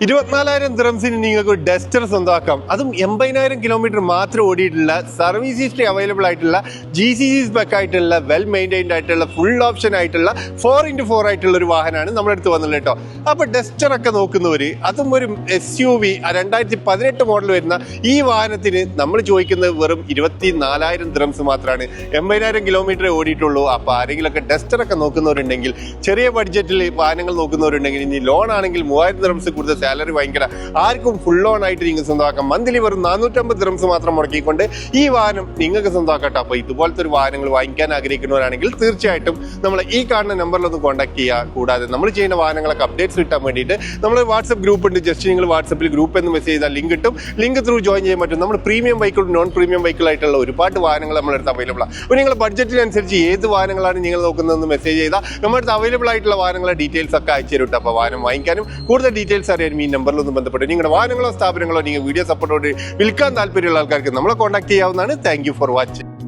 24,000 ദിറംസിന് നിങ്ങൾക്ക് ഒരു ഡസ്റ്റർ സ്വന്തമാക്കാം. അതും 80,000 കിലോമീറ്റർ മാത്രം ഓടിയിട്ടുള്ള സർവീസ് ഹിസ്റ്ററി അവൈലബിൾ ആയിട്ടുള്ള GCC സ്പെക് ആയിട്ടുള്ള വെൽ മെയിൻറ്റൈൻഡ് ആയിട്ടുള്ള ഫുൾ ഓപ്ഷൻ ആയിട്ടുള്ള 4x4 ആയിട്ടുള്ള ഒരു വാഹനമാണ് നമ്മുടെ അടുത്ത് വന്നുള്ളത് കേട്ടോ. അപ്പോൾ ഡസ്റ്റർ ഒക്കെ നോക്കുന്നവർ, അതും ഒരു SUV 2018 മോഡൽ വരുന്ന ഈ വാഹനത്തിന് നമ്മൾ ചോദിക്കുന്നത് വെറും 24,000 ദിറംസ് മാത്രമാണ്. 80,000 കിലോമീറ്റർ ഓടിയിട്ടുള്ളൂ. അപ്പോൾ ആരെങ്കിലുമൊക്കെ ഡസ്റ്റർ ഒക്കെ നോക്കുന്നവരുണ്ടെങ്കിൽ, ചെറിയ ബഡ്ജറ്റിൽ വാഹനങ്ങൾ നോക്കുന്നവരുണ്ടെങ്കിൽ, ഇനി ലോൺ ആണെങ്കിൽ 3,000 ദിറംസ് കൂടുതൽ സാലറി ഭയങ്കര ആർക്കും ഫുൾ ഓൺ ആയിട്ട് നിങ്ങൾക്ക് സ്വന്തമാക്കാം. മന്ത്ലി വെറും 450 ദിറംസ് മാത്രം മുടക്കിക്കൊണ്ട് ഈ വാഹനം നിങ്ങൾക്ക് സ്വന്തമാക്കട്ടെ. അപ്പോൾ ഇതുപോലത്തെ ഒരു വാഹനങ്ങൾ വാങ്ങിക്കാൻ ആഗ്രഹിക്കുന്നവരാണെങ്കിൽ തീർച്ചയായിട്ടും നമ്മൾ ഈ കാണുന്ന നമ്പറിലൊന്ന് കോൺടാക്ട് ചെയ്യുക. കൂടാതെ നമ്മൾ ചെയ്യുന്ന വാഹനങ്ങളൊക്കെ അപ്ഡേറ്റ്സ് കിട്ടാൻ വേണ്ടിയിട്ട് നമ്മൾ വാട്സപ്പ് ഗ്രൂപ്പ് ഉണ്ട്. ജസ്റ്റ് നിങ്ങൾ വാട്സപ്പിൽ ഗ്രൂപ്പ് എന്ന് മെസ്സേജ് ചെയ്താൽ ലിങ്ക് കിട്ടും. ലിങ്ക് ത്രൂ ജോയിൻ ചെയ്യാൻ പറ്റും. നമ്മൾ പ്രീമിയം വെഹിക്കിളും നോൺ പ്രീമിയം വെഹിക്കിളായിട്ടുള്ള ഒരുപാട് വാഹനങ്ങൾ നമ്മുടെ അടുത്ത് അവൈലബിൾ ആണ്. അപ്പോൾ നിങ്ങൾ ബഡ്ജറ്റിനനുസരിച്ച് ഏത് വാഹനങ്ങളാണ് നിങ്ങൾ നോക്കുന്നതെന്ന് മെസ്സേജ് ചെയ്താൽ നമ്മുടെ അടുത്ത് അവൈലബിൾ ആയിട്ടുള്ള വാഹനങ്ങളുടെ ഡീറ്റെയിൽസ് ഒക്കെ അയച്ചു തരും. അപ്പോൾ വാഹനം വാങ്ങിക്കാനും കൂടുതൽ ഡീറ്റെയിൽസ് അറിയാനും ഈ നമ്പറിലൊന്നും ബന്ധപ്പെട്ട് നിങ്ങളുടെ വാഹനങ്ങളോ സ്ഥാപനങ്ങളോ നിങ്ങൾ വീഡിയോ സപ്പോർട്ടോട് വിൽക്കാൻ താല്പര്യമുള്ള ആൾക്കാർക്ക് നമ്മളെ കോൺടാക്ട് ചെയ്യാവുന്നതാണ്. Thank you for watching.